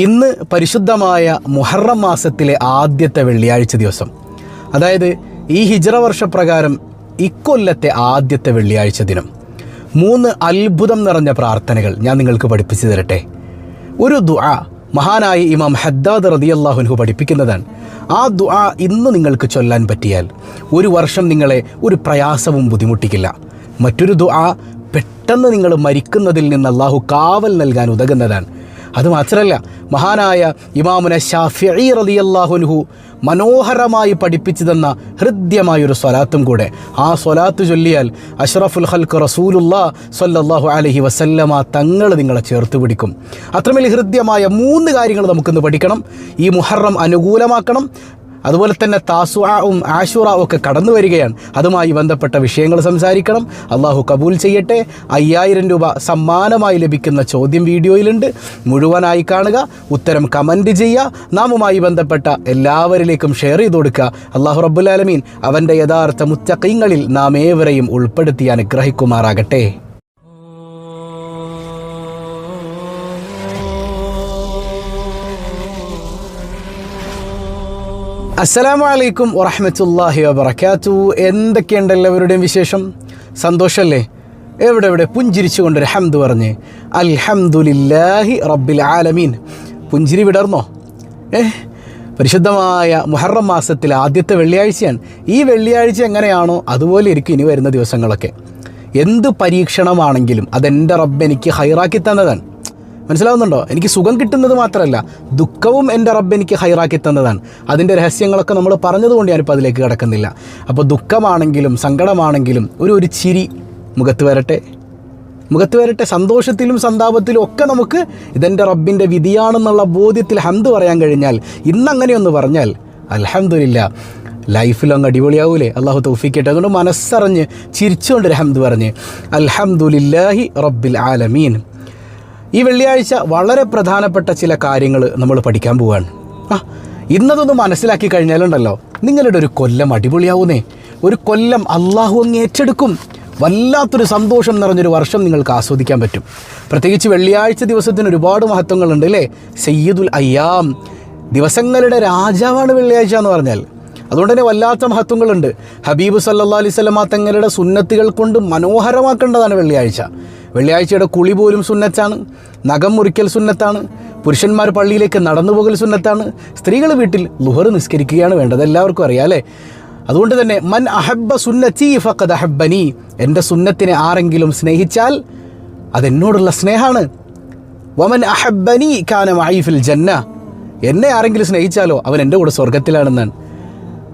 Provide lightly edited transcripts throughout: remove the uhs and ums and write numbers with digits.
ഇന്ന് പരിശുദ്ധമായ മുഹറം മാസത്തിലെ ആദ്യത്തെ വെള്ളിയാഴ്ച ദിവസം, അതായത് ഈ ഹിജ്റ വർഷപ്രകാരം ഇക്കൊല്ലത്തെ ആദ്യത്തെ വെള്ളിയാഴ്ച ദിനം 3 അത്ഭുതം നിറഞ്ഞ പ്രാർത്ഥനകൾ ഞാൻ നിങ്ങൾക്ക് പഠിപ്പിച്ചു തരട്ടെ. ഒരു ദുആ മഹാനായ ഇമാം ഹദ്ദാദ് റളിയല്ലാഹു അൻഹു പഠിപ്പിക്കുന്നതാണ്. ആ ദുആ ഇന്ന് നിങ്ങൾക്ക് ചൊല്ലാൻ പറ്റിയാൽ ഒരു വർഷം നിങ്ങളെ ഒരു പ്രയാസവും ബുദ്ധിമുട്ടിക്കില്ല. മറ്റൊരു ദുആ പെട്ടെന്ന് നിങ്ങൾ മരിക്കുന്നതിൽ നിന്ന് അല്ലാഹു കാവൽ നൽകാൻ ഉതകുന്നതാണ്. അതുമാത്രമല്ല, മഹാനായ ഇമാമുന ശാഫിഈ റളിയല്ലാഹു അൻഹു മനോഹരമായി പഠിപ്പിച്ചു തന്ന ഹൃദ്യമായൊരു സ്വലാത്തും കൂടെ. ആ സ്വലാത്ത് ചൊല്ലിയാൽ അഷ്റഫുൽ ഖൽഖ് റസൂലുള്ളാഹി സ്വല്ലല്ലാഹു അലൈഹി വസല്ലമ തങ്ങൾ നിങ്ങളെ ചേർത്ത് പിടിക്കും. അത്രമേൽ ഹൃദ്യമായ 3 കാര്യങ്ങൾ നമുക്കിന്ന് പഠിക്കണം. ഈ മുഹറം അനുകൂലമാക്കണം. അതുപോലെ തന്നെ താസുആവും ആശുറാവും ഒക്കെ കടന്നു വരികയാണ്. അതുമായി ബന്ധപ്പെട്ട വിഷയങ്ങൾ സംസാരിക്കണം. അള്ളാഹു കബൂൽ ചെയ്യട്ടെ. 5000 രൂപ സമ്മാനമായി ലഭിക്കുന്ന ചോദ്യം വീഡിയോയിലുണ്ട്. മുഴുവനായി കാണുക, ഉത്തരം കമൻറ്റ് ചെയ്യുക, നാമുമായി ബന്ധപ്പെട്ട എല്ലാവരിലേക്കും ഷെയർ ചെയ്ത് കൊടുക്കുക. അള്ളാഹു റബ്ബുൽ ആലമീൻ അവൻ്റെ യഥാർത്ഥ മുത്തഖീങ്ങളിൽ നാം ഏവരെയും ഉൾപ്പെടുത്തി അനുഗ്രഹിക്കുമാറാകട്ടെ. അസ്സലാമു അലൈക്കും വറഹ്മത്തുള്ളാഹി വബറകാതുഹു. എന്തൊക്കെയുണ്ട് എല്ലാവരുടെയും വിശേഷം? സന്തോഷമല്ലേ? എവിടെ പുഞ്ചിരിച്ചു കൊണ്ടൊരു ഹംദ് പറഞ്ഞ് അൽഹംദുലില്ലാഹി റബ്ബിൽ ആലമീൻ. പുഞ്ചിരി വിടർന്നോ? പരിശുദ്ധമായ മുഹറം മാസത്തിലെ ആദ്യത്തെ വെള്ളിയാഴ്ചയാണ്. ഈ വെള്ളിയാഴ്ച എങ്ങനെയാണോ അതുപോലെ ഇരിക്കും ഇനി വരുന്ന ദിവസങ്ങളൊക്കെ. എന്ത് പരീക്ഷണമാണെങ്കിലും അതെൻ്റെ റബ്ബ് എനിക്ക് ഹൈറാക്കി തന്നതാണ്. മനസ്സിലാവുന്നുണ്ടോ? എനിക്ക് സുഖം കിട്ടുന്നത് മാത്രമല്ല, ദുഃഖവും എൻ്റെ റബ്ബ് എനിക്ക് ഹൈറാക്കി തന്നതാണ്. അതിൻ്റെ രഹസ്യങ്ങളൊക്കെ നമ്മൾ പറഞ്ഞതുകൊണ്ട് ഞാനിപ്പോൾ അതിലേക്ക് കിടക്കുന്നില്ല. അപ്പോൾ ദുഃഖമാണെങ്കിലും സങ്കടമാണെങ്കിലും ഒരു ചിരി മുഖത്ത് വരട്ടെ. സന്തോഷത്തിലും സന്താപത്തിലും ഒക്കെ നമുക്ക് ഇതെൻ്റെ റബ്ബിൻ്റെ വിധിയാണെന്നുള്ള ബോധ്യത്തിൽ ഹംദ് പറയാൻ കഴിഞ്ഞാൽ, ഇന്നങ്ങനെയൊന്ന് പറഞ്ഞാൽ അൽഹംദുലില്ലാ, ലൈഫിലങ്ങ് അടിപൊളിയാവൂലേ? അള്ളാഹു തൗഫീഖ് ചെയ്യട്ടെ. അതുകൊണ്ട് മനസ്സറിഞ്ഞ് ചിരിച്ചുകൊണ്ടൊരു ഹംദ് പറഞ്ഞ് അൽഹംദുലില്ലാഹി റബ്ബിൽ ആലമീൻ. ഈ വെള്ളിയാഴ്ച വളരെ പ്രധാനപ്പെട്ട ചില കാര്യങ്ങൾ നമ്മൾ പഠിക്കാൻ പോവുകയാണ്. ഇന്നതൊന്ന് മനസ്സിലാക്കി കഴിഞ്ഞാലുണ്ടല്ലോ, നിങ്ങളുടെ ഒരു കൊല്ലം അടിപൊളിയാവുന്നേ. ഒരു കൊല്ലം അള്ളാഹു അങ്ങ് ഏറ്റെടുക്കും. വല്ലാത്തൊരു സന്തോഷം നിറഞ്ഞൊരു വർഷം നിങ്ങൾക്ക് ആസ്വദിക്കാൻ പറ്റും. പ്രത്യേകിച്ച് വെള്ളിയാഴ്ച ദിവസത്തിന് ഒരുപാട് മഹത്വങ്ങളുണ്ട് അല്ലേ? സയ്യിദുൽ അയ്യാം, ദിവസങ്ങളുടെ രാജാവാണ് വെള്ളിയാഴ്ച എന്ന് പറഞ്ഞാൽ. അതുകൊണ്ട് തന്നെ വല്ലാത്ത മഹത്വങ്ങളുണ്ട്. ഹബീബ് സല്ലല്ലാഹു അലൈഹി വസല്ലമ തങ്ങളുടെ സുന്നത്തുകൾ കൊണ്ട് മനോഹരമാക്കേണ്ടതാണ് വെള്ളിയാഴ്ച. വെള്ളിയാഴ്ചയുടെ കുളി പോലും സുന്നത്താണ്. നഖം മുറിക്കൽ സുന്നത്താണ്. പുരുഷന്മാർ പള്ളിയിലേക്ക് നടന്നു പോകൽ സുന്നത്താണ്. സ്ത്രീകൾ വീട്ടിൽ ളുഹർ നിസ്കരിക്കുകയാണ് വേണ്ടത്. എല്ലാവർക്കും അറിയാം അല്ലേ? അതുകൊണ്ട് തന്നെ മൻ അഹബ്ബ സുന്നത്തി ഫഖദ് അഹബ്ബനി, എൻ്റെ സുന്നത്തിനെ ആരെങ്കിലും സ്നേഹിച്ചാൽ അതെന്നോടുള്ള സ്നേഹമാണ്. വമൻ അഹബ്ബനി കാന മഈ ഫിൽ ജന്ന, എന്നെ ആരെങ്കിലും സ്നേഹിച്ചാലോ അവൻ എൻ്റെ കൂടെ സ്വർഗത്തിലാണെന്നാണ്.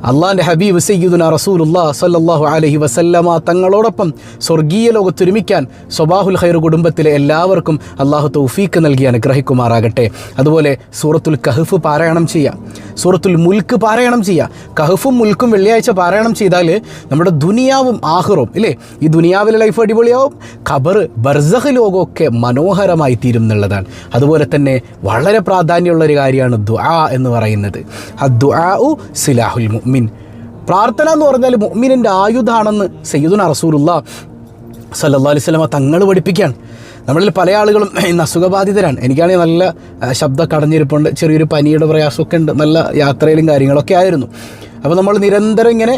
അള്ളാഹിൻ്റെ ഹബീബ് സയ്യിദുനാ റസൂലുള്ളാഹി സ്വല്ലല്ലാഹു അലൈഹി വസല്ലമ തങ്ങളോടൊപ്പം സ്വർഗീയ ലോകത്തൊരുമിക്കാൻ സ്വബാഹുൽ ഖൈർ കുടുംബത്തിലെ എല്ലാവർക്കും അള്ളാഹു തൗഫീഖ് നൽകി അനുഗ്രഹിക്കുമാറാകട്ടെ. അതുപോലെ സൂറത്തുൽ കഹ്ഫ് പാരായണം ചെയ്യുക, സൂറത്തുൽ മുൽക്ക് പാരായണം ചെയ്യുക. കഹ്ഫും മുൽക്കും വെള്ളിയാഴ്ച പാരായണം ചെയ്താൽ നമ്മുടെ ദുനിയാവും ആഖിറവും ഇല്ലേ, ഈ ദുനിയാവിലെ ലൈഫ് അടിപൊളിയാവും, ഖബർ ബർസഖ് ലോകമൊക്കെ മനോഹരമായി തീരും എന്നുള്ളതാണ്. അതുപോലെ തന്നെ വളരെ പ്രാധാന്യമുള്ളൊരു കാര്യമാണ് ദുആ എന്ന് പറയുന്നത്. അദ്ദുആഉ സിലാഹുൽ മുഅ്മിൻ. പ്രാർത്ഥന എന്ന് പറഞ്ഞാൽ മുഅ്മിനിൻ്റെ ആയുധാണെന്ന് സയ്യിദുനാ റസൂലുള്ളാഹി സ്വല്ലല്ലാഹു അലൈഹി വസല്ലമ തങ്ങൾ പഠിപ്പിക്കുകയാണ്. നമ്മളിൽ പല ആളുകളും ഇന്ന് അസുഖബാധിതരാണ്. എനിക്കാണെങ്കിൽ നല്ല ശബ്ദം കടഞ്ഞിരിപ്പുണ്ട്, ചെറിയൊരു പനിയുടെ പ്രയാസമൊക്കെ ഉണ്ട്, നല്ല യാത്രയിലും കാര്യങ്ങളൊക്കെ ആയിരുന്നു. അപ്പോൾ നമ്മൾ നിരന്തരം ഇങ്ങനെ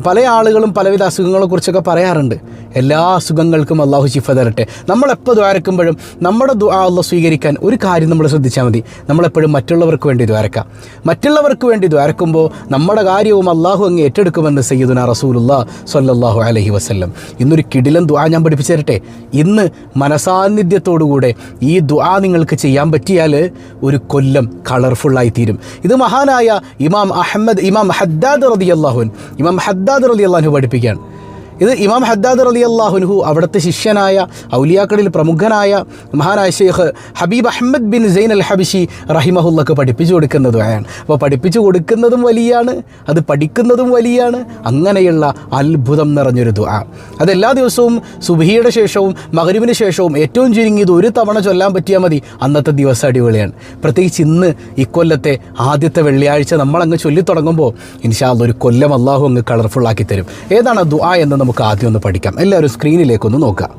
പല ആളുകളും പലവിധ അസുഖങ്ങളെക്കുറിച്ചൊക്കെ പറയാറുണ്ട്. എല്ലാ അസുഖങ്ങൾക്കും അള്ളാഹു ശിഫ തരട്ടെ. നമ്മളെപ്പോൾ ദ്വാരക്കുമ്പോഴും നമ്മുടെ ദുആ അള്ളാഹു സ്വീകരിക്കാൻ ഒരു കാര്യം നമ്മൾ ശ്രദ്ധിച്ചാൽ മതി. നമ്മളെപ്പോഴും മറ്റുള്ളവർക്ക് വേണ്ടി ദ്വാരക്കാം. മറ്റുള്ളവർക്ക് വേണ്ടി ദ്വാരക്കുമ്പോൾ നമ്മുടെ കാര്യവും അള്ളാഹു അങ്ങ് ഏറ്റെടുക്കുമെന്ന് സയ്യിദുനാ റസൂലുള്ളാഹി സ്വല്ലല്ലാഹു അലൈഹി വസല്ലം. ഇന്നൊരു കിടിലൻ ദുആ ഞാൻ പഠിപ്പിച്ചു തരട്ടെ. ഇന്ന് മനസാന്നിധ്യത്തോടുകൂടെ ഈ ദുആ നിങ്ങൾക്ക് ചെയ്യാൻ പറ്റിയാൽ ഒരു കൊല്ലം കളർഫുള്ളായി തീരും. ഇത് മഹാനായ ഇമാം ഹദ്ദാദ് റളിയല്ലാഹു അൻഹു പഠിപ്പിക്കുകയാണ്. ഇത് ഇമാം ഹദ്ദാദ് റളിയല്ലാഹു അൻഹു അവിടുത്തെ ശിഷ്യനായ ഔലിയാക്കളിൽ പ്രമുഖനായ മഹാനായ Sheikh Habib Ahmad bin Zain al Habshi റഹിമഹുല്ലക്ക് പഠിപ്പിച്ചു കൊടുക്കുന്ന ദുആയാണ്. അപ്പോൾ പഠിപ്പിച്ചു കൊടുക്കുന്നതും വലിയാണ്, അത് പഠിക്കുന്നതും വലിയാണ്. അങ്ങനെയുള്ള അത്ഭുതം നിറഞ്ഞൊരു ദുആ അതെല്ലാ ദിവസവും സുബ്ഹിയുടെ ശേഷവും മഗ്രിബിന് ശേഷവും ഏറ്റവും ചുരുങ്ങിയത് ഒരു തവണ ചൊല്ലാൻ പറ്റിയാൽ മതി. അന്നത്തെ ദിവസം അടിപൊളിയാണ്. പ്രത്യേകിച്ച് ഇന്ന് ഇക്കൊല്ലത്തെ ആദ്യത്തെ വെള്ളിയാഴ്ച നമ്മളങ്ങ് ചൊല്ലിത്തുടങ്ങുമ്പോൾ ഇൻഷാ അല്ലാഹ് ഒരു കൊല്ലം അള്ളാഹു അങ്ങ് കളർഫുള്ളാക്കി തരും. ഏതാണ് ദുആ എന്ന് നമുക്ക് ആദ്യം ഒന്ന് പഠിക്കാം. എല്ലാവരും സ്ക്രീനിലേക്കൊന്ന് നോക്കാം.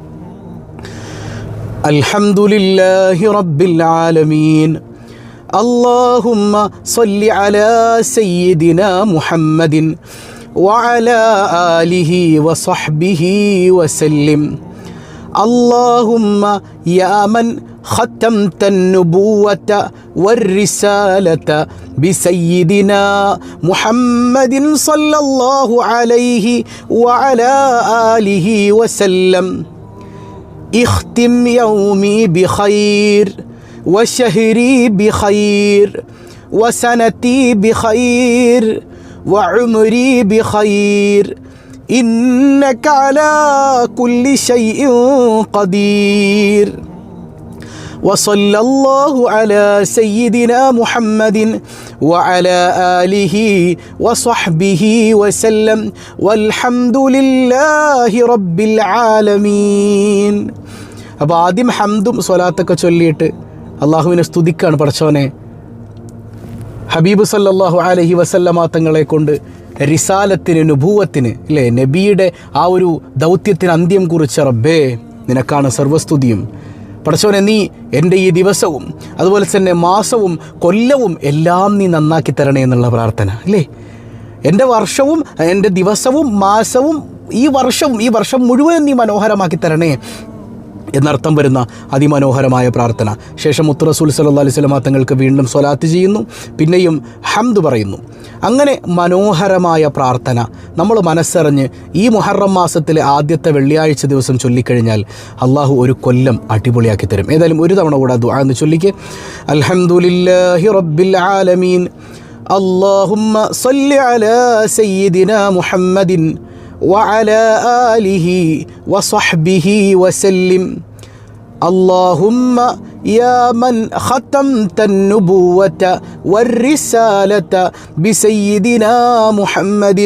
അൽഹംദുലില്ലാഹി റബ്ബിൽ ആലമീൻ اللهم صل على سيدنا محمد وعلى آله وصحبه وسلم. اللهم يا من ختمت النبوة والرسالة بسيدنا محمد صلى الله عليه وعلى آله وسلم، اختم يومي بخير وشهري بخير وسنتي بخير وعمري بخير، إنك على كل شيء قدير. وصلى الله على سيدنا محمد وعلى آله وصحبه وسلم والحمد لله رب العالمين. അപ്പോൾ ആദ്യം ഹംദും സ്വലാത്തൊക്കെ ചൊല്ലിയിട്ട് അള്ളാഹുവിനെ സ്തുതിക്കാണ്. പടച്ചോനെ, ഹബീബ് സല്ലല്ലാഹു അലൈഹി വസല്ലമ തങ്ങളെ കൊണ്ട് റിസാലത്തിന്, നുബൂവത്തിന്, ഇല്ലേ, നബിയുടെ ആ ഒരു ദൗത്യത്തിന് അന്ത്യം കുറിച്ച റബ്ബേ, നിനക്കാണ് സർവസ്തുതിയും. പടച്ചോനെ, നീ എൻ്റെ ഈ ദിവസവും അതുപോലെ തന്നെ മാസവും കൊല്ലവും എല്ലാം നീ നന്നാക്കി തരണേ എന്നുള്ള പ്രാർത്ഥന, അല്ലേ. എൻ്റെ വർഷവും എൻ്റെ ദിവസവും മാസവും ഈ വർഷം മുഴുവൻ നീ മനോഹരമാക്കി തരണേ എന്നർത്ഥം വരുന്ന അതിമനോഹരമായ പ്രാർത്ഥന. ശേഷം മുത്ത് റസൂൽ സല്ലല്ലാഹു അലൈഹി വസല്ലം തങ്ങൾക്ക് വീണ്ടും സ്വലാത്ത് ചെയ്യുന്നു, പിന്നെയും ഹംദ് പറയുന്നു. അങ്ങനെ മനോഹരമായ പ്രാർത്ഥന നമ്മൾ മനസ്സറിഞ്ഞ് ഈ മുഹറം മാസത്തിലെ ആദ്യത്തെ വെള്ളിയാഴ്ച ദിവസം ചൊല്ലിക്കഴിഞ്ഞാൽ അള്ളാഹു ഒരു കൊല്ലം അടിപൊളിയാക്കി തരും. ഏതായാലും ഒരു തവണ കൂടെ ദുആ എന്ന് ചൊല്ലിക്ക്. അൽഹംദുലില്ലാഹി റബ്ബിൽ ആലമീൻ, അല്ലാഹുമ്മ സ്വല്ലി അലാ സയ്യിദിനാ മുഹമ്മദിൻ وعلى آله وصحبه وسلم. اللهم يا من ختمت النبوة والرسالة بسيدنا محمد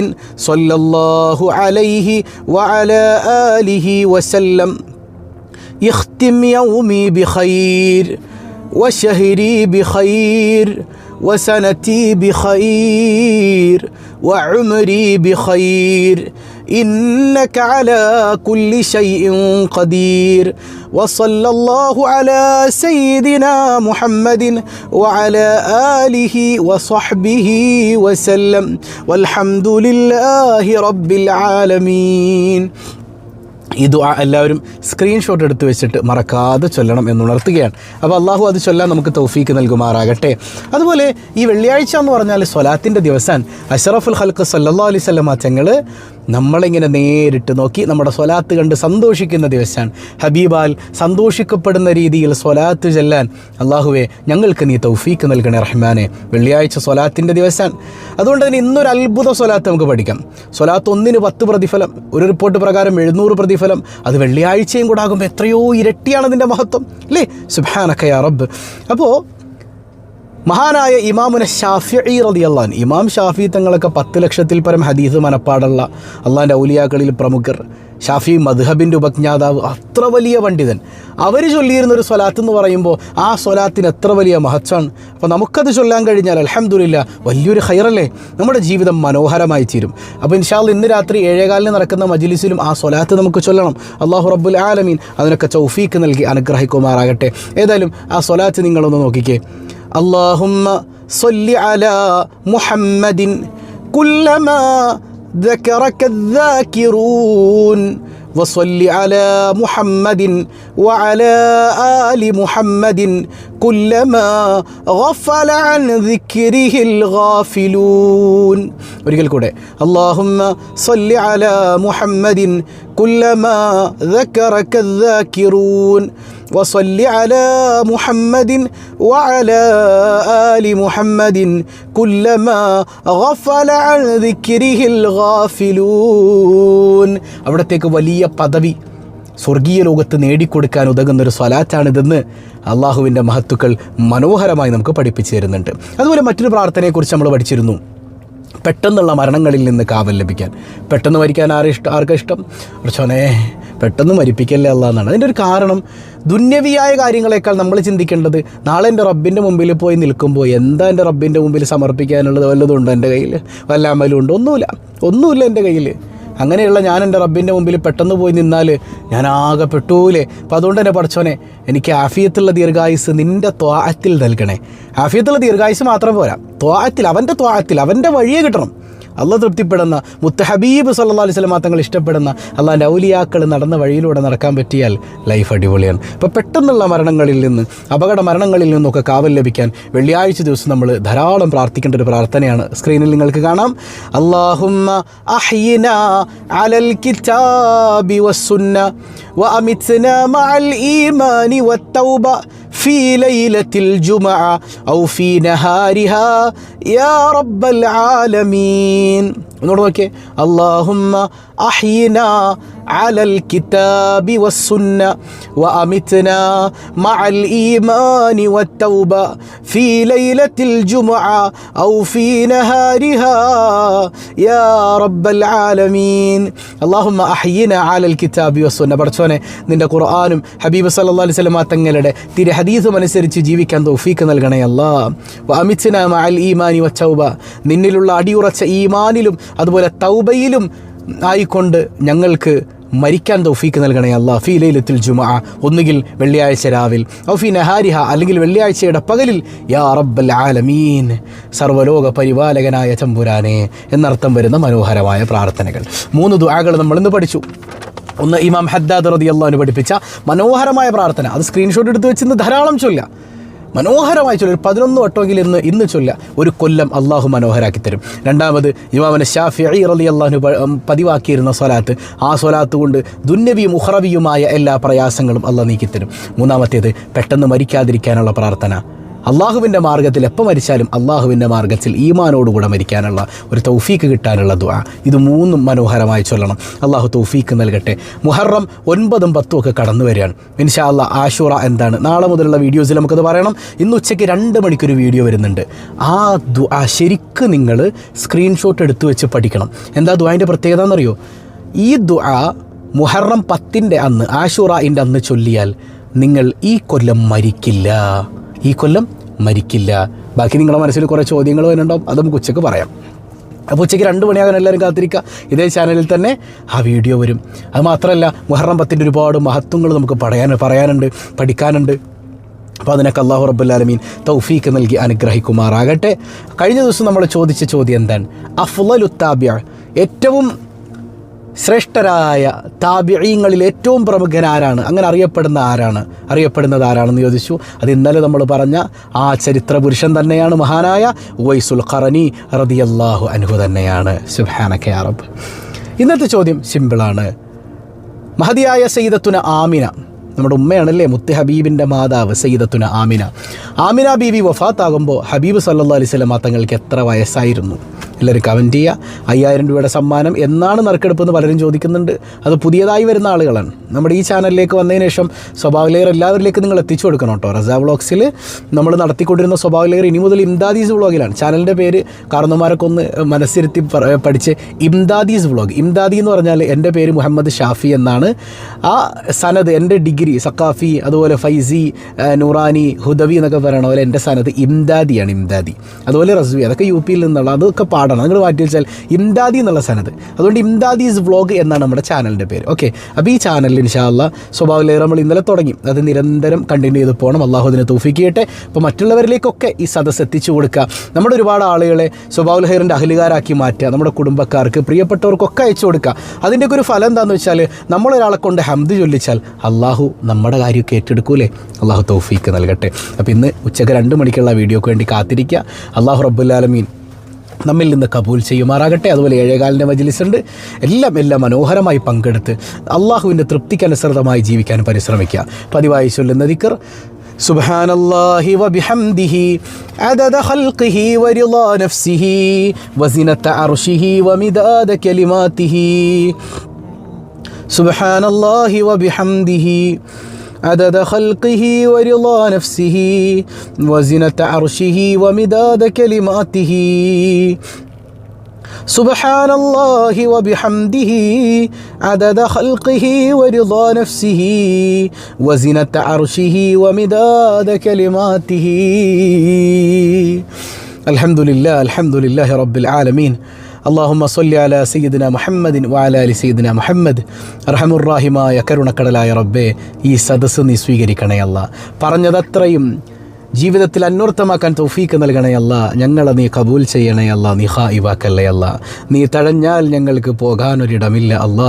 صلى الله عليه وعلى آله وسلم، اختم يومي بخير وشهري بخير وسنتي بخير وعمري بخير، إنك على كل شيء قدير. وصلى الله على سيدنا محمد وعلى آله وصحبه وسلم والحمد لله رب العالمين. ഈ ദുആ എല്ലാവരും സ്ക്രീൻഷോട്ട് എടുത്ത് വെച്ചിട്ട് മറക്കാതെ ചൊല്ലണം എന്നുണർത്തുകയാണ്. അപ്പോൾ അള്ളാഹു അത് ചൊല്ലാൻ നമുക്ക് തൗഫീക്ക് നൽകുമാറാകട്ടെ. അതുപോലെ ഈ വെള്ളിയാഴ്ച എന്ന് പറഞ്ഞാൽ സ്വലാത്തിൻ്റെ ദിവസം അഷ്റഫുൽ ഖൽഖ് സല്ലല്ലാഹു അലൈഹി വസല്ലം തങ്ങൾ നമ്മളിങ്ങനെ നേരിട്ട് നോക്കി നമ്മുടെ സ്വലാത്ത് കണ്ട് സന്തോഷിക്കുന്ന ദിവസമാണ്. ഹബീബാൽ സന്തോഷിക്കപ്പെടുന്ന രീതിയിൽ സ്വലാത്ത് ചെല്ലാൻ അള്ളാഹുവെ ഞങ്ങൾക്ക് നീ തൗഫീക്ക് നൽകണേ റഹ്മാനെ. വെള്ളിയാഴ്ച സ്വലാത്തിൻ്റെ ദിവസമാണ്. അതുകൊണ്ട് തന്നെ ഇന്നൊരു അത്ഭുത സ്വലാത്ത് നമുക്ക് പഠിക്കാം. സ്വലാത്ത് 1-ന് 10 പ്രതിഫലം, ഒരു റിപ്പോർട്ട് പ്രകാരം 700 പ്രതിഫലം. അത് വെള്ളിയാഴ്ചയും കൂടെ ആകുമ്പോൾ എത്രയോ ഇരട്ടിയാണ് അതിൻ്റെ മഹത്വം, അല്ലേ. സുബ്ഹാനക യാ റബ്ബ്. അപ്പോൾ മഹാനായ ഇമാമുന ഷാഫിഈ റളിയല്ലാഹു അൻഹു, ഇമാം ഷാഫി തങ്ങളൊക്കെ 10 ലക്ഷത്തിൽ പരം ഹദീസ് മനപ്പാടുള്ള അള്ളാഹിൻ്റെ ഔലിയാക്കളിൽ പ്രമുഖർ, ഷാഫി മദ്ഹബിൻ്റെ ഉപജ്ഞാതാവ്, അത്ര വലിയ പണ്ഡിതൻ, അവർ ചൊല്ലിയിരുന്നൊരു സ്വലാത്ത് എന്ന് പറയുമ്പോൾ ആ സ്വലാത്തിന് എത്ര വലിയ മഹത്വമാണ്. അപ്പോൾ നമുക്കത് ചൊല്ലാൻ കഴിഞ്ഞാൽ അൽഹംദുലില്ലാ വലിയൊരു ഖൈറല്ലേ, നമ്മുടെ ജീവിതം മനോഹരമായി തീരും. അപ്പോൾ ഇൻഷാ അല്ലാഹ് ഇന്ന് രാത്രി 7:15 നടക്കുന്ന മജ്ലിസിലും ആ സ്വലാത്ത് നമുക്ക് ചൊല്ലണം. അല്ലാഹു റബ്ബുൽ ആലമീൻ അതിനൊക്കെ തൗഫീക്ക് നൽകി അനുഗ്രഹിക്കുമാറാകട്ടെ. ഏതായാലും ആ സ്വലാത്ത് നിങ്ങളൊന്ന് നോക്കിക്കേ. اللهم صل على محمد كلما ذكرك الذاكرون، وصل على محمد وعلى آل محمد كلما غفل عن ذكره الغافلون. ഒരിക്കൽ കൂടെ اللهم صل على محمد كلما ذكرك الذاكرون وصل على محمد وعلى آل محمد كلما غفل عن ذكره الغافلون. അവിടത്തേക്ക് വലിയ പദവി സ്വർഗീയ ലോകത്ത് നേടിക്കൊടുക്കാൻ ഉതകുന്നൊരു സ്വലാറ്റാണിതെന്ന് അള്ളാഹുവിൻ്റെ മഹത്തുക്കൾ മനോഹരമായി നമുക്ക് പഠിപ്പിച്ചു തരുന്നുണ്ട്. അതുപോലെ മറ്റൊരു പ്രാർത്ഥനയെക്കുറിച്ച് നമ്മൾ പഠിച്ചിരുന്നു. പെട്ടെന്നുള്ള മരണങ്ങളിൽ നിന്ന് കാവൽ ലഭിക്കാൻ. പെട്ടെന്ന് മരിക്കാൻ ആർക്കാ ഇഷ്ടം? പ്രച്ചോനെ പെട്ടെന്ന് മരിപ്പിക്കല്ലേ അല്ലാ എന്നാണ്. അതിൻ്റെ ഒരു കാരണം, ദുന്യവിയായ കാര്യങ്ങളെക്കാൾ നമ്മൾ ചിന്തിക്കേണ്ടത് നാളെ എൻ്റെ റബ്ബിൻ്റെ മുമ്പിൽ പോയി നിൽക്കുമ്പോൾ എന്താ എൻ്റെ റബ്ബിൻ്റെ മുമ്പിൽ സമർപ്പിക്കാനുള്ളത്? വല്ലതും ഉണ്ടോ എൻ്റെ കയ്യിൽ? വല്ല അമലും ഉണ്ടോ? ഒന്നുമില്ല എൻ്റെ കയ്യിൽ. അങ്ങനെയുള്ള ഞാൻ എൻ്റെ റബ്ബിൻ്റെ മുമ്പിൽ പെട്ടെന്ന് പോയി നിന്നാൽ ഞാൻ ആകെ പെട്ടൂലേ. അപ്പോൾ അതുകൊണ്ട് തന്നെ പഠിച്ചോനെ എനിക്ക് ആഫിയത്തുള്ള ദീർഘായുസ് നിൻ്റെ ത്വാഅത്തിൽ നൽകണേ. ആഫിയത്തുള്ള ദീർഘായുസ് മാത്രം പോരാ, ത്വാഅത്തിൽ, അവൻ്റെ ത്വാഅത്തിൽ, അവൻ്റെ വഴിയെ കിട്ടണം. അള്ളാഹ് തൃപ്തിപ്പെടുന്ന മുത്ത് ഹബീബ് സല്ലല്ലാഹു അലൈഹി വസല്ലം തങ്ങൾ ഇഷ്ടപ്പെടുന്ന അള്ളാഹിൻ്റെ ഔലിയാക്കൾ നടന്ന വഴിയിലൂടെ നടക്കാൻ പറ്റിയാൽ ലൈഫ് അടിപൊളിയാണ്. അപ്പോൾ പെട്ടെന്നുള്ള മരണങ്ങളിൽ നിന്ന്, അപകട മരണങ്ങളിൽ നിന്നൊക്കെ കാവൽ ലഭിക്കാൻ വെള്ളിയാഴ്ച ദിവസം നമ്മൾ ധാരാളം പ്രാർത്ഥിക്കേണ്ട ഒരു പ്രാർത്ഥനയാണ് സ്ക്രീനിൽ നിങ്ങൾക്ക് കാണാം. അല്ലാഹുമ്മ അഹ്യിനാ അലൽ കിതാബി വസ്സുന്ന വഅമിത്നാ മഅൽ ഈമാനി വത്തൗബ في ليلة الجمعة أو في نهارها يا رب العالمين. ونروكي اللهم أحينا على الكتاب والسنة وأمتنا مع الإيمان والتوبة في ليلة الجمعة أو في نهارها يا رب العالمين. اللهم أحينا على الكتاب والسنة. برتفاني نند قرآن حبيب صلى الله عليه وسلم تنجلد تيري حديث من سرتي جيبي كان توفيق نلغنا يا الله. وأمتنا مع الإيمان والتوبة. നിന്നിലുള്ള അടിയുറച്ച ഈമാനിലും അതുപോലെ തൗബയിലും ആയിക്കൊണ്ട് ഞങ്ങൾക്ക് മരിക്കാൻ തൗഫീക്ക് നൽകണേ അല്ലാ. ഫീ ലൈലത്തുൽ ജുമുഅ, ഒന്നുകിൽ വെള്ളിയാഴ്ച രാവിൽ, ഔ ഫീ നഹാരിഹ, അല്ലെങ്കിൽ വെള്ളിയാഴ്ചയുടെ പകലിൽ, യാ റബ്ബൽ ആലമീൻ, സർവ്വലോക പരിപാലകനായ തമ്പുരാനെ എന്നർത്ഥം വരുന്ന മനോഹരമായ പ്രാർത്ഥനകൾ. 3 ദുആകൾ നമ്മൾ ഇന്ന് പഠിച്ചു. ഒന്ന് ഇമാം ഹദ്ദാദ് റളിയല്ലാഹു അൻഹു പഠിപ്പിച്ച മനോഹരമായ പ്രാർത്ഥന, അത് സ്ക്രീൻഷോട്ട് എടുത്ത് വെച്ചിന്ന് ധാരാളം ചൊല്ലുക, മനോഹരമായി ചൊല്ലുക. 11 വട്ടമെങ്കിൽ ഇന്ന് ചൊല്ലുക, ഒരു കൊല്ലം അള്ളാഹു മനോഹരാക്കി തരും. രണ്ടാമത് ഇമാം ശാഫിഈ റളിയല്ലാഹു അൻഹു പതിവാക്കിയിരുന്ന സ്വലാത്ത്, ആ സ്വലാത്ത് കൊണ്ട് ദുന്യവിയും ഉഖറവിയുമായ എല്ലാ പ്രയാസങ്ങളും അള്ളാഹ് നീക്കിത്തരും. മൂന്നാമത്തേത് പെട്ടെന്ന് മരിക്കാതിരിക്കാനുള്ള പ്രാർത്ഥന, അള്ളാഹുവിൻ്റെ മാർഗ്ഗത്തിൽ എപ്പോൾ മരിച്ചാലും അള്ളാഹുവിൻ്റെ മാർഗ്ഗത്തിൽ ഈമാനോടുകൂടെ മരിക്കാനുള്ള ഒരു തൗഫീക്ക് കിട്ടാനുള്ള ദുആ. ഇത് 3 മനോഹരമായി ചൊല്ലണം. അള്ളാഹു തൗഫീക്ക് നൽകട്ടെ. മുഹറം 9, 10 ഒക്കെ കടന്നു വരികയാണ്. ഇൻഷാ അല്ലാഹ് ആശൂറ എന്താണ്, നാളെ മുതലുള്ള വീഡിയോസിൽ നമുക്കത് പറയണം. ഇന്ന് ഉച്ചയ്ക്ക് 2 മണിക്കൊരു വീഡിയോ വരുന്നുണ്ട്. ആ ദുആ ശരിക്കും നിങ്ങൾ സ്ക്രീൻഷോട്ട് എടുത്തു വെച്ച് പഠിക്കണം. എന്താ ദുആൻ്റെ പ്രത്യേകത എന്നറിയോ? ഈ ദുആ മുഹറം 10-ൻ്റെ അന്ന്, ആശൂറയിൻ്റെ അന്ന് ചൊല്ലിയാൽ നിങ്ങൾ ഈ കൊല്ലം മരിക്കില്ല, ഈ കൊല്ലം മരിക്കില്ല. ബാക്കി നിങ്ങളുടെ മനസ്സിൽ കുറേ ചോദ്യങ്ങൾ വരുന്നുണ്ടാവും, അത് നമുക്ക് ഉച്ചയ്ക്ക് പറയാം. അപ്പോൾ ഉച്ചയ്ക്ക് 2 മണിയാകാൻ എല്ലാവരും കാത്തിരിക്കുക. ഇതേ ചാനലിൽ തന്നെ ആ വീഡിയോ വരും. അത് മാത്രമല്ല മുഹറം 10-ൻ്റെ ഒരുപാട് മഹത്വങ്ങൾ നമുക്ക് പറയാനുണ്ട്, പഠിക്കാനുണ്ട്. അപ്പോൾ അതിനൊക്കെ അല്ലാഹു റബ്ബുൽ ആലമീൻ തൗഫീക്ക് നൽകി അനുഗ്രഹിക്കുമാറാകട്ടെ. കഴിഞ്ഞ ദിവസം നമ്മൾ ചോദിച്ച ചോദ്യം എന്താണ്? അഫ്ളലു താബിഅ, ഏറ്റവും ശ്രേഷ്ഠരായ താബിഈങ്ങളിൽ ഏറ്റവും പ്രമുഖനാരാണ്, അങ്ങനെ അറിയപ്പെടുന്നത് ആരാണെന്ന് ചോദിച്ചു. അത് ഇന്നലെ നമ്മൾ പറഞ്ഞ ആ ചരിത്ര പുരുഷൻ തന്നെയാണ്, മഹാനായ ഉവൈസുൽ ഖറനി റളിയല്ലാഹു അൻഹു തന്നെയാണ്. സുബ്ഹാനക യാ റബ്ബ്. ഇന്നത്തെ ചോദ്യം സിമ്പിളാണ്. മഹദിയായ സയ്യിദത്തുന ആമിന, നമ്മുടെ ഉമ്മയാണല്ലേ, മുത്ത് ഹബീബിൻ്റെ മാതാവ് സയ്യിദത്തുന ആമിന ബീവി വഫാത്താകുമ്പോൾ ഹബീബ് സല്ലല്ലാഹു അലൈഹി വസല്ലം തങ്ങൾക്ക് എത്ര വയസ്സായിരുന്നു? എല്ലാവരും കമൻറ്റ് ചെയ്യുക. 5000 രൂപയുടെ സമ്മാനം എന്നാണ് നറുക്കെടുപ്പെന്ന് പലരും ചോദിക്കുന്നുണ്ട്. അത് പുതിയതായി വരുന്ന ആളുകളാണ്. നമ്മുടെ ഈ ചാനലിലേക്ക് വന്നതിന് ശേഷം സ്വഭാവ ലെയർ എല്ലാവരിലേക്കും നിങ്ങൾ എത്തിച്ചു കൊടുക്കണം കേട്ടോ. റസ വ്ളോഗ്സിൽ നമ്മൾ നടത്തിക്കൊണ്ടിരുന്ന സ്വഭാവ ലെയർ ഇനി മുതൽ ഇംദാദീസ് വ്ളോഗിലാണ്. ചാനലിൻ്റെ പേര് കാരണന്മാരൊക്കെ ഒന്ന് മനസ്സിരുത്തി പഠിച്ച് ഇംദാദീസ് വ്ളോഗ്. ഇംദാദി എന്ന് പറഞ്ഞാൽ എൻ്റെ പേര് മുഹമ്മദ് ഷാഫി എന്നാണ്. ആ സനദ്, എൻ്റെ ഡിഗ്രി സക്കാഫി, അതുപോലെ ഫൈസി, നൂറാനി, ഹുദവി എന്നൊക്കെ പറയണ പോലെ എൻ്റെ സനദ് ഇംദാദിയാണ്. ഇംദാദി, അതുപോലെ റസ്വി, അതൊക്കെ യു-പിയിൽ നിന്നുള്ള, അതൊക്കെ പാടാണ്. നിങ്ങൾ മാറ്റി വെച്ചാൽ ഇംദാദി എന്നുള്ള സനത്. അതുകൊണ്ട് ഇംദാദീസ് വ്ളോഗ് എന്നാണ് നമ്മുടെ ചാനലിൻ്റെ പേര്. ഓക്കെ, അപ്പോൾ ഈ ചാനലിൽ ഇൻഷാ അല്ലാഹ് സ്വഭാവ ലെയർ നമ്മൾ ഇന്നലെ തുടങ്ങി, അത് നിരന്തരം കണ്ടിന്യൂ ചെയ്ത് പോകണം. അള്ളാഹു അതിനെ തൗഫീക്ക് ചെയ്യട്ടെ. അപ്പോൾ മറ്റുള്ളവരിലേക്കൊക്കെ ഈ സദസ്സ് എത്തിച്ചു കൊടുക്കുക. നമ്മുടെ ഒരുപാട് ആളുകളെ സ്വഭാവ ലെയറിൻ്റെ അഹ്ലുകാരാക്കി മാറ്റുക, നമ്മുടെ കുടുംബക്കാർക്ക്, പ്രിയപ്പെട്ടവർക്കൊക്കെ അയച്ചു കൊടുക്കുക. അതിൻ്റെയൊക്കെ ഒരു ഫലം എന്താണെന്ന് വെച്ചാൽ നമ്മളൊരാളെ കൊണ്ട് ഹംദ് ചൊല്ലിച്ചാൽ അള്ളാഹു നമ്മുടെ കാര്യമൊക്കെ ഏറ്റെടുക്കൂലേ. അള്ളാഹു തൗഫീക്ക് നൽകട്ടെ. അപ്പോൾ ഇന്ന് ഉച്ചയ്ക്ക് 2 മണിക്കുള്ള വീഡിയോക്ക് വേണ്ടി കാത്തിരിക്കുക. അള്ളാഹു റബ്ബുൽ ആലമീൻ നമ്മിൽ നിന്ന് കബൂൽ ചെയ്യുമാറാകട്ടെ. അതുപോലെ 7 മജ്ലിസ് ഉണ്ട്. എല്ലാം മനോഹരമായി പങ്കെടുത്ത് അള്ളാഹുവിൻ്റെ തൃപ്തിക്കനുസൃതമായി ജീവിക്കാൻ പരിശ്രമിക്കുക. പതിവായി ചൊല്ലുന്ന ദിക്ർ സുബ്ഹാനല്ലാഹി വബിഹംദിഹി അദദ ഖൽഖിഹി വറിളാ നഫ്സിഹി വസിനത അർശിഹി വമിദാദ കലിമാതിഹി. സുബ്ഹാനല്ലാഹി വബിഹംദിഹി عدد خلقه ورضا نفسه وزنة عرشه ومداد كلماته. سبحان الله وبحمده عدد خلقه ورضا نفسه وزنة عرشه ومداد كلماته. الحمد لله رب العالمين അല്ലാഹുമ്മ സ്വല്ലി അലാ സയ്യിദിന മുഹമ്മദിൻ വഅലാ അലി സയ്യിദിന മുഹമ്മദ്. റഹമുർ-റഹീമായ കരുണക്കടലായ റബ്ബേ, ഈ സദസ്സ് നീ സ്വീകരിക്കണേ അല്ലാ. പറഞ്ഞതത്രയും ജീവിതത്തിൽ അന്വർത്ഥമാക്കാൻ തൗഫീക്ക് നൽകണേ അല്ലാ. ഞങ്ങളെ നീ കബൂൽ ചെയ്യണേ അല്ലാ. നീ ഖായിബാക്കല്ലേ അല്ലാ. നീ തഴഞ്ഞാൽ ഞങ്ങൾക്ക് പോകാനൊരിടമില്ല അല്ലാ.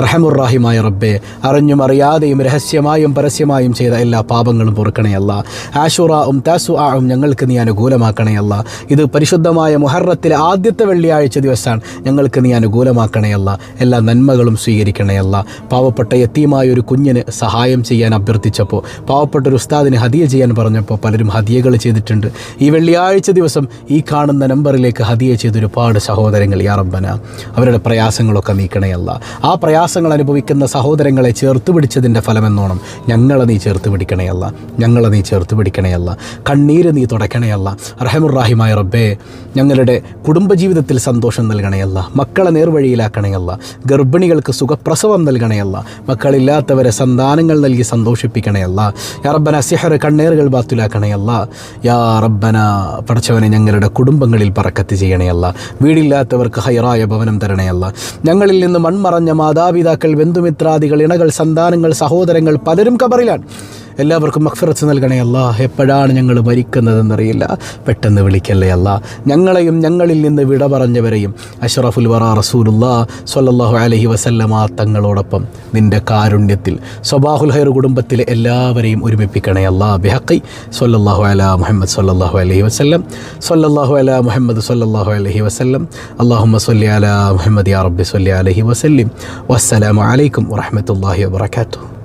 റഹമുർ-റഹീമായ റബ്ബേ, അറിഞ്ഞും അറിയാതെയും രഹസ്യമായും പരസ്യമായും ചെയ്ത എല്ലാ പാപങ്ങളും പൊറുക്കണേ അല്ലാ. ആശുറാവും താസുആവും ഞങ്ങൾക്ക് നീ അനുകൂലമാക്കണേ അല്ലാ. ഇത് പരിശുദ്ധമായ മുഹറത്തിലെ ആദ്യത്തെ വെള്ളിയാഴ്ച ദിവസമാണ്. ഞങ്ങൾക്ക് നീ അനുകൂലമാക്കണേ അല്ലാ. എല്ലാ നന്മകളും സ്വീകരിക്കണേ അല്ലാ. പാവപ്പെട്ട യതീമായ ഒരു കുഞ്ഞിന് സഹായം ചെയ്യാൻ അഭ്യർത്ഥിച്ചപ്പോൾ, പാവപ്പെട്ട ഒരു ഉസ്താദിന് ഹദിയ ചെയ്യാൻ പറഞ്ഞപ്പോൾ പലരും ഹദിയകൾ ചെയ്തിട്ടുണ്ട്. ഈ വെള്ളിയാഴ്ച ദിവസം ഈ കാണുന്ന നമ്പറിലേക്ക് ഹദിയ ചെയ്ത ഒരുപാട് സഹോദരങ്ങൾ യാ റബ്ബന, അവരുടെ പ്രയാസങ്ങളൊക്കെ നീക്കണയല്ല. ആ പ്രയാസങ്ങൾ അനുഭവിക്കുന്ന സഹോദരങ്ങളെ ചേർത്ത് പിടിച്ചതിൻ്റെ ഫലമെന്നോണം ഞങ്ങളെ നീ ചേർത്ത് പിടിക്കണയല്ല. ഞങ്ങളെ നീ ചേർത്ത് പിടിക്കണയല്ല. കണ്ണീര് നീ തുടയ്ക്കണയല്ല. റഹമുർ-റഹീമായ റബ്ബേ, ഞങ്ങളുടെ കുടുംബജീവിതത്തിൽ സന്തോഷം നൽകണയല്ല. മക്കളെ നേർവഴിയിലാക്കണയല്ല. ഗർഭിണികൾക്ക് സുഖപ്രസവം നൽകണയല്ല. മക്കളില്ലാത്തവരെ സന്താനങ്ങൾ നൽകി സന്തോഷിപ്പിക്കണയല്ല. യാ റബ്ബന സിഹർ കണ്ണേറുകൾ ബാത്തുലാക്കണയല്ല. യാ റബ്ബന, പടച്ചവനെ ഞങ്ങളുടെ കുടുംബങ്ങളിൽ ബറക്കത്ത് ചെയ്യണയല്ല. വീടില്ലാത്തവർക്ക് ഹൈറായ ഭവനം തരണയല്ല. ഞങ്ങളിൽ നിന്ന് മൺമറഞ്ഞ മാതാപിതാക്കൾ, ബന്ധുമിത്രാദികൾ, ഇണകൾ, സന്താനങ്ങൾ, സഹോദരങ്ങൾ പലരും ഖബറിലാണ്. എല്ലാവർക്കും മഗ്ഫിറത്ത് നൽകണേ അല്ലാ. എപ്പോഴാണ് ഞങ്ങൾ മരിക്കുന്നതെന്നറിയില്ല, പെട്ടെന്ന് വിളിക്കല്ലേ അല്ലാ. ഞങ്ങളെയും ഞങ്ങളിൽ നിന്ന് വിട പറഞ്ഞവരെയും അഷ്റഫുൽ വറ റസൂലുള്ളാഹി സ്വല്ലല്ലാഹു അലൈഹി വസല്ലമ തങ്ങളോടൊപ്പം നിൻ്റെ കാരുണ്യത്തിൽ സ്വബാഹുൽ ഖൈർ കുടുംബത്തിലെ എല്ലാവരെയും ഒരുമിപ്പിക്കണേ അല്ലാ. ബിഹഖി സ്വല്ലല്ലാഹു അലാ മുഹമ്മദ് സ്വല്ലല്ലാഹു അലൈഹി വസല്ലം, സ്വല്ലല്ലാഹു അലാ മുഹമ്മദ് സ്വല്ലല്ലാഹു അലൈഹി വസല്ലം. അല്ലാഹുമ്മ സ്വല്ലി അലാ മുഹമ്മദ് യാ റബ്ബി സ്വല്ലി അലൈഹി വസല്ലം. വസ്സലാമു അലൈക്കും വറഹ്മത്തുള്ളാഹി വബറകാതുഹു.